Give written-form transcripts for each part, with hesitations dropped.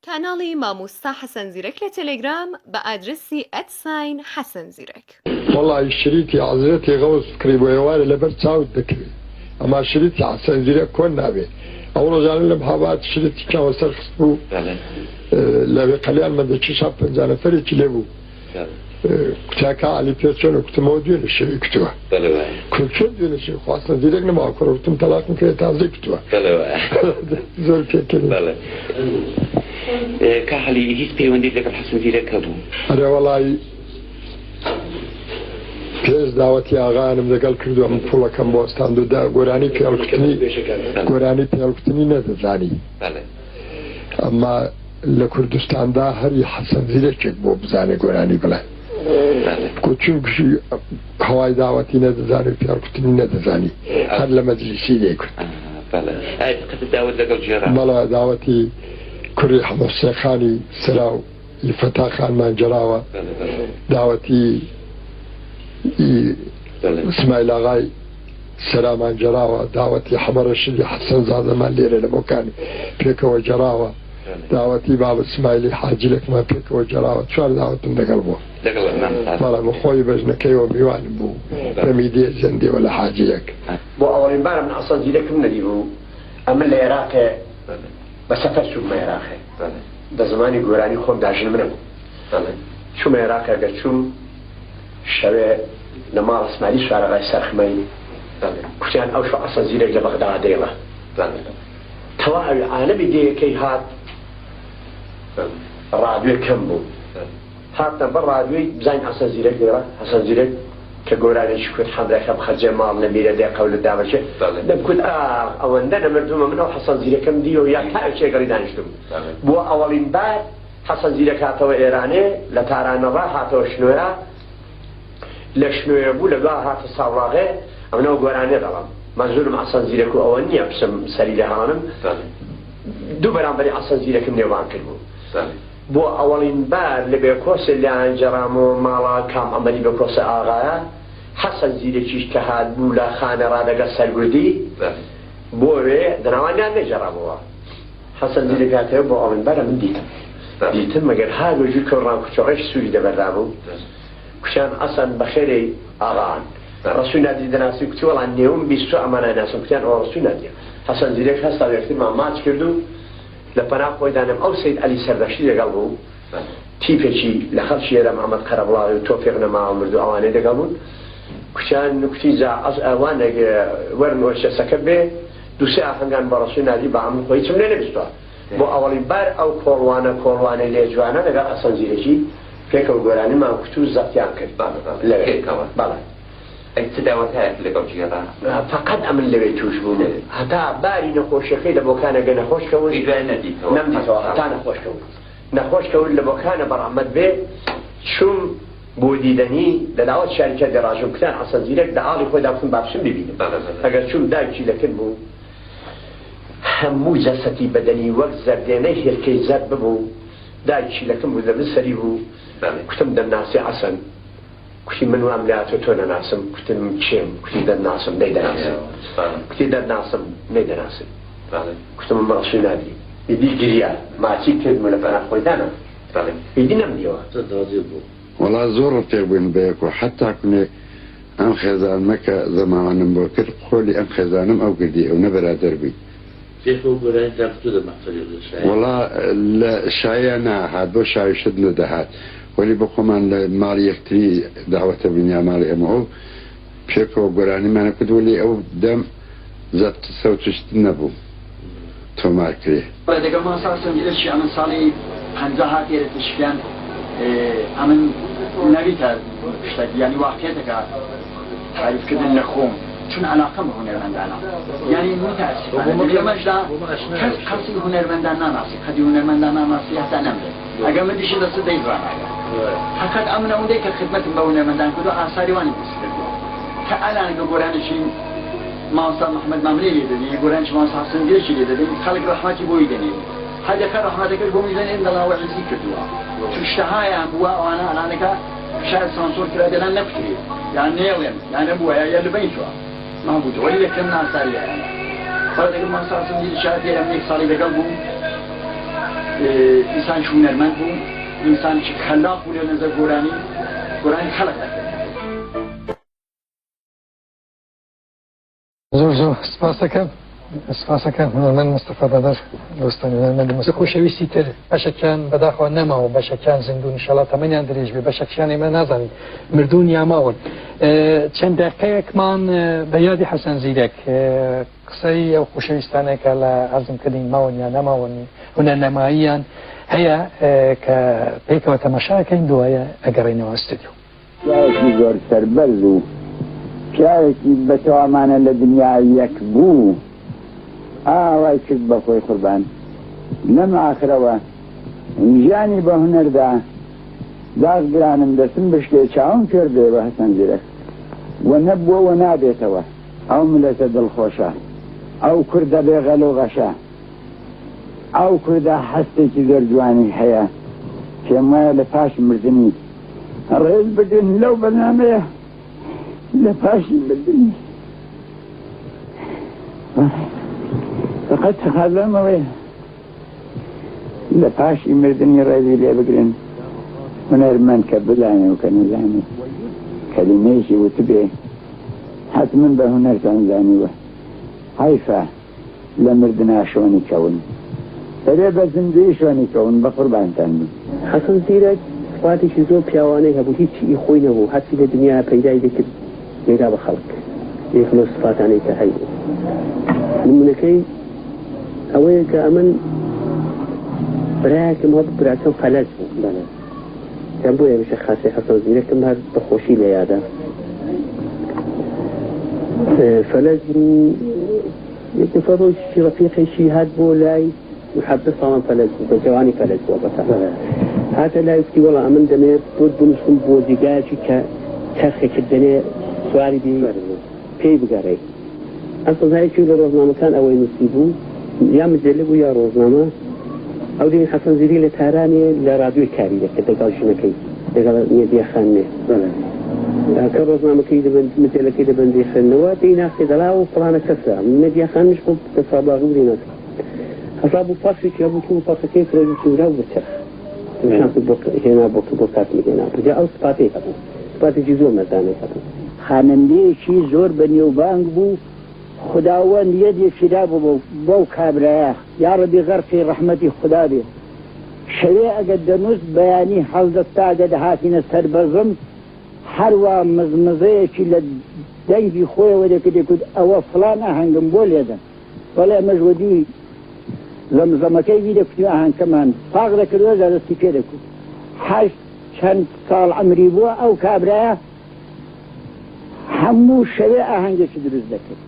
کاناڵی مامۆستا حەسەن زیرەک لە تەلەگرام بە ئادرسی @حەسەن زیرەک. والله شريتي عزيزتي غوص كريبو يوالي لبر تساوي الذكري اما شريتي حسن زيرك كون نابي اول رجال المحابات شريتي كان وصل خصبو لبي قليل من ذا شاب فنزانا فريق لبو كتاكا علي بيرسون وكتمو ديون الشيء كتوه كل شيء ديون الشيء خاصة زيرك نما اكره وكتم طلاق مكي تازي كتوه زور كيكلي كحلي هيس بيوندي لك الحسن زيرك هبو أنا والله پیش دعوتی آقایانم دەگەڵ کردو ئەم پوڵەکەم بۆ ئەستاندوودا گۆرانی پێڵکوتنی نەدەزانی ئەمما لە کوردستاندا هەری حەسەن زیرەکێک بۆ بزانێ گۆرانی بڵێ چونکشی هەوای داوەتی نەدەزانی و پێڵکوتنی نەدەزانی هەر لە مەجلیسی لێکرد بەڵێ داوەتی کوڕی حەمەسێخانی سراو فەتاخانمان جەراوە داوەتی اسماعیل ئاغای سەرامان جەراوە داوەتی حەمەڕەشیدی حەسەن زادەمان لێرە لە بۆکانی پێکەوە جەراوە داوەتی باب اسماعیلی حاجلێکمان پێکەوە جەراوە چوار داوەتم دەگەڵ بووە بەڵام خۆی بەژنەکەیەوە میوانم بوو پەمیدێ زەندێوە لە حاجیەک بۆ ئەوەڵین بارە من ئەسڵ زیرەکم نەدی بوو ئەمە لە عێراقێ بە سەفەر چوومە عێراقێ بە زمانی گۆرانی خۆم داژن منە بوو چوومە عێراق ئەگەر چووم شەوێ لە ماڵ ئەسماعیلی شارەغای سەرخمەی کوتیان ئەو شو ئەسڵ زیرەک لە بەغدا دێڵە تەواوی عالەمی دێیەکەی هات ڕادیۆ کەم بوو هاتە بە ڕادیۆی بزانین ئەسڵ زیرەک دێڵە ئەسڵ زیرەک کە گۆرانێکی کورد حەمدەکەم خەرجێ ماڵ نەبیرە دێ قەولت دابەچێ دەمکوت ئەوەندە نەمردومە منەوە حەسەن زیرەکەم دیەوە یا تا چێگەڵی دانیشتم بۆ ئەوەڵین بار حەسەن زیرەک هاتەوە ئێرانێ لە تارانەڕا هاتەوە شنوۆرە لە شنوێ بوو لەگوڵ هاتە ساڵاغێ ئەمنەوە گۆرانێ دەڵام مەزورم ئەسەن زیرەک و ئەوە نییە پسم سەری لە هەڵانم دوو بەرامبەری ئەسەن زیرەکم نێوان کرد بوو بۆ ئەوەڵین بار لە بێکۆسێ لە ئەنجەرام و ماڵا کام ئەمەری بێکۆسە ئاغایە حەسەن زیرەکیش کە هات بوو لە خانە ڕادەگە سەرگوردی بۆوێ دەناوانیان نەجەڕابەوە حەسەن زیرەک هاتەوە بۆ ئەوەڵین بارە من دیتم مەگەر هاگۆژی کۆڕان کوچۆڕێش سووری دەبەردا بوو کوشان ئەسەن بەخێرەی ئاغان ڕسووی نادی دەناسی کوتیوەڵان نێوم بیستو ئەمانە ناسم کوتیان ئەوە ڕسووی نادیە حەسەن زیرەک هەستا وێختمان ماچ کرد و لە پەناح خۆی دانم ئەو سەید عەلی سەردەشتی لەگەڵ بوو تیپێکی لە خەڵکی ئێرە محەممەد قەرەبڵاوی و تۆفێق نەماوە مرد و ئەوانەی لەگەڵ بوون کوشان نوکتی ئەوانێک وەرنۆچەسەکە بێ دووسێ ئاهەنگان بە ڕسووی نادی بە هەموو خۆی چم لێ نەبیستوە بۆ ئەوەڵی بار ئەو کۆڵوانەی لێ جوانە لەگەڵ ئەسەن زیرەکی پێکەوە گۆرانی مان کوت و زەقتیان کرد لەوێکەوە بەڵێ ئەی چ داوەت هەیە لەگەڵ جێڕا فەقەت ئەمن لەوێ توش بوو هەتا باری نەخۆشیەکەی لە بۆکانەگە نەخۆشکەون نەمدیتەوە هەتا نەخۆشکەون نەخۆشکەون لە بۆکانە بەڕەحمەت بێ چوم بۆ دیدەنی لە داوەت شاریکە دەڕاژم کوتیان ئەسەن زیرەک لە ئاڵی خۆی داکوم باشم ببینم ئەگەر چوم دایکی لەکرد بوو هەموو جەسەتی بەدەنی وەک زەردێنەی هێلکەی زەرد ببوو دایکی لەکەم بوو دەبن سەری بوو کوتم دەناسی ئەسەن کوتی من وام لاتۆ تۆ نەناسم کوتم چێم کوتی دەناسم نەیدەناسم کوتی دەناسم نەیدەناسم کوتم من ڕسووی نادی ئیدی گریا ماچی کردم لە پەناح خۆی دانا ئیدی نەمدیەوە وڵا زۆر ڕفێک بووین بەیەکەوە حتا کونێ ئەم خێزانمەکە زەمانم بۆ کرد خۆلی ئەم خێزانم ئەو کردی ئەو نەبەرادەر بووی وڵا لە شایە ناهات بۆ شاویشت نەدەهات وەلی بۆ خۆمان لە ماڵی یەکتری داوەتە بینیا ماڵی ئەمە ئەو پێکەوە گۆرانیمانە کرد وەلی ئەو دەم زەت سەوتشت نەبوو تۆمار کرێ دەگەڵ ماساسم لەشی ئەمن ساڵی 50 هاتێرە تشکیان ئەمن نەریتە شتێکی یانی واقعێتەکە تعریفکردن لە خۆم چون علاقەم بە هونەرمەندانە یعنی متاسفانە لێمەشدا کەسی هونەرمەندان ناناسی خەدی هونەرمەندان ناناسی هەتا نەمرێت ئەگەر من دیشی دەست دەیزوانەکە حەقەت ئەم نەوەندەی کە خدمەتم بە هونەرمەندان کرد و ئاساری وانی دەست کردووە کە ئەلانەکە گۆرانشی مامۆستا محەممەد مامرێ لێ دەدەی گۆرانشی مامۆستا حەسەن زیرەکی لێ دەدەی خەڵک ڕەحمەتی بۆی دەنێن هەدەکە ڕەحمەتەکەش بۆ میدەنێن دەڵاوە عیزی کردووە چون شتەهایان بووە ئەوانە ئەلانەکە شاید سانسۆر کرا دەلان نەکوترێت یان نێڵێن یان نەبووە یا لەبەیتوە ما بود ولی لکن ناساریه. فردا که ما سالم دیگه شاید یه یک سالی بگم بود انسان شو هنرمند بو انسان چی خلاق بو لنظر گورانی خلق دکرد زۆر سپاسەکەم هونەرمەند مستەفا بەدەر دۆستانی هونەرمەندی مستەفا خۆشەویستی تر بەشێکیان بەداخەوە نەماوە بەشێکیان زیندوو ئینشەڵڵا تەمەنیان درێژ بێ بەشێکیان ئێمە نازانین مردوون یا ماون چەند دەقەیەکمان بە یادی حەسەن زیرەک قسەی ئەو خۆشەویستانێکە لە عەرزم کردین ماون یا نەماون هونەرنەماییان هەیە کە پێکەوە تەماشاکەین دوایە ئەگەڕێینەوە ئەستودیۆ پیاوێکی زۆر سەربەرز و پیاوێکی بەتەوامانە لە دنیا یەک بوو ئاوای کرد بە خۆی قوربان لەم ئاخرەوە ژیانی بە هونەردا داغگرانم دەستم بشتێ چاوم کردێ بە حەسەن زیرەک و نەبووەوە نابێتەوە ئەو ملەتە دڵخۆشە ئەو کوردە بێغەل و غەشە ئەو کوردە هەستێکی زۆر جوانی هەیە پێم وایە لە پاش مردنی ڕێز بدن لەو بەرنامەیە لە پاشی مردنی فقط تقاضەمەوەی لە پاشی مردنی ڕێزی لێ بگرن هونەرمەند کە بزانێ و کە نەزانێ کەلیمەیەکی وتبێ حتمن بە هونەرتان زانیوە حیفە لە مردنا شۆنی کەون ئەرێ بە زیندوی شۆنی کەون بە قوربانتان بن حەسەن زیرەک سوپاتێکی زۆر پیاوانەی هەبوو هیچی خۆی نەبوو هەرچی لە دنیا پەیدای دەکرد لێرا بە خەڵک یەک لەو سوپاتانەی کە هەیە نمونەکەی ئەوەیە کە ئەمن برایەکم وە براکەم فەلەج بوو کەم بۆ هێمشە خاسی حەسەن زیرەکم هەر بەخۆشی لە یادا فەلەج بوو یەک نفەر ڕۆژی ڕەفیقێکی هات بۆ لای محەبە ساڵان فەلەج بوو بە جوانی فەلەج بووە بەتا هاتە لای وتی وەڵا ئەمن دەمێت بۆ بنووسم بۆ جێگایەکی کە چەرخێکت دەنێ سواری بی پێی بگەڕێ ئەم سەزایەکی لە ڕۆژنامەکان ئەوەی نووسی بوو یا مجلە بوو یا ڕۆژنامە ئەو دێنی حەسەن زیری لە تارانێ لە رادیۆی کاری دەکرد لەگەڵ ژنەکەی لەگەڵ مێدیاخانێ کە ڕۆژنامەکەی مجلەکەی دەبەندی خوێندنەوە دەی ناخێ دەڵا و فڵانە کەسە مێدیاخانش بۆ دەساباغی بوو نەکە هەسا بوو پاسێکی هەبوو و پاسەکەی فرۆژی چورا و بچەخ هێنا بۆ کاتمی هێنا بجا ئەو سپاتەی هەبوو سپاتێکی زۆر مەزانەی هەبوو خانندەیەکی زۆر بە نێوبانگ بوو خداوەند یەدێکی دابوو بەو کابرایە یا ڕەبی غەرقی ڕەحمەتی خدا بێ شەوێ ئەگەر دەنووست بەیانی هەڵدەستا ئەگە دەهاتینە سەربەزم هەروە مزمزەیەکی لە دەنگی خۆیەوە دەکرد ئەوە فڵان ئاهەنگم بۆ لێدەن وەڵێ مەژوەدی زەمزەمەکەی وی دەکوتی ئاهەنگەکەمان پاق دەکردوە دەستی پێ دەکوت هەشت چەند ساڵ عەمری بووە ئەو کابرایە هەموو شەوێ ئاهەنگێکی دروست دەکرد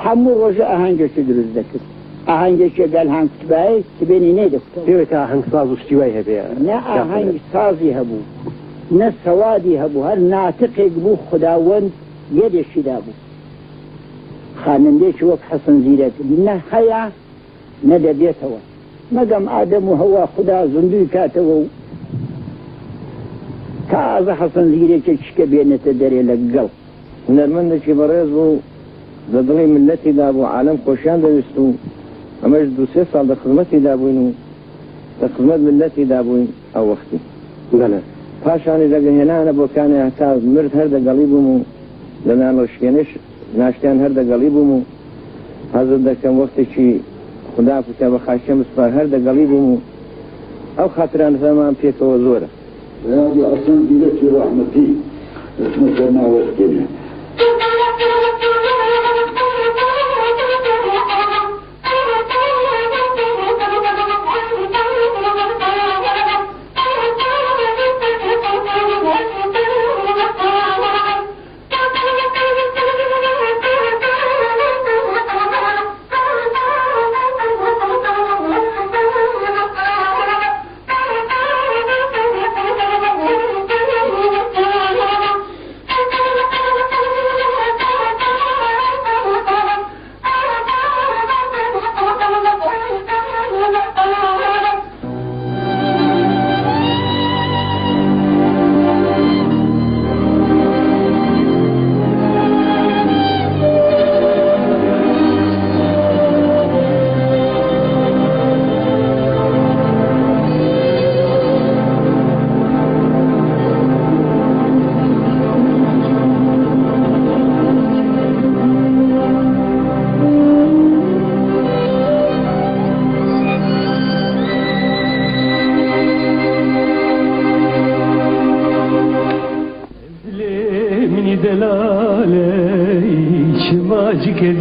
هەموو ڕۆژە ئاهەنگێکی دروست دەکرد ئاهەنگێکی گەل هەنگ کتبایی تبێنی نەیدەکوتەوە پێوێت ئاهەنگ ساز و شتیوای هەبێ نە ئاهەنگ سازی هەبوو نە سەوادی هەبوو هەر ناتقێک بوو خداوەند یەدێکی دابوو خانندێکی وەک حەسەن زیرەک نە هەیە نەدەبێتەوە مەگەم ئادەم و هەوا خدا زندوی کاتەوە و تازە حەسەن زیرەکێکی کە بێنێتە دەرێ لەگەڵ هونەرمەندێکی بەڕێز بوو لە دڵی ملەتیدا بوو عالەم خۆشیان دەویست و ئەمەش دو سێ ساڵ لە خزمەتیدا بووین و لە خزمەت ملەتیدا بووین ئەو وەختی پاشانی دەگەهێنانە بۆکانی هەتا مرد هەر دەگەڵی بووم و لە نانۆشکێنش ناشتیان هەر دەگەڵی بووم و حەزت دەکەم وەختێکی خدا کوتە بە خاشە مسپار هەر دەگەڵی بووم و ئەو خاتران فەرمان پێکەوە زۆرە هذا أصلا بلتي رحمتي اسمتنا وقتنا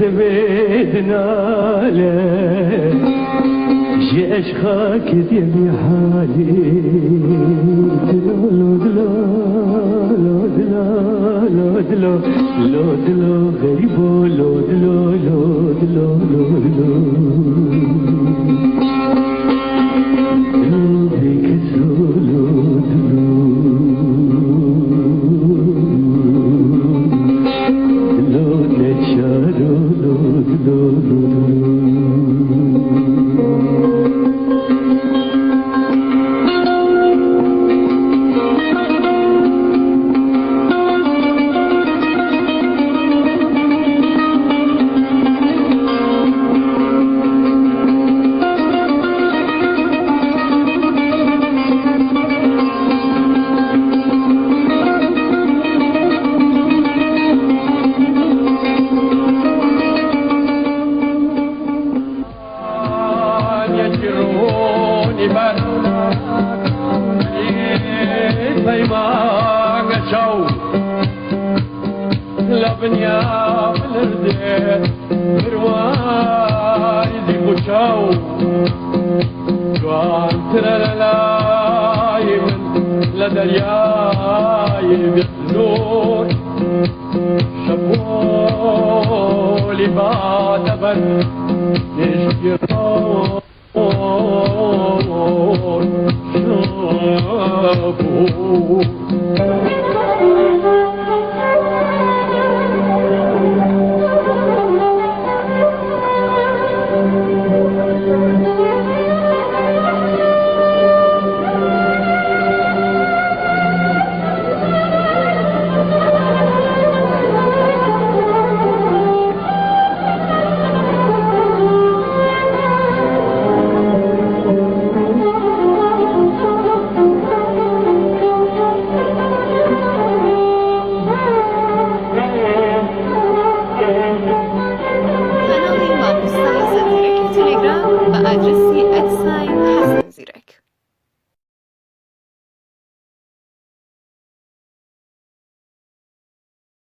دبدناله جي اشخاك دي حالي دلو دلو دلو دلو دلو دلو دلو غريبو لو دلو لو دلو لو دلو دلو بكسو لو دلو دلو نشارو لو دلو لو تلگرام به آدرس @حسن زیرک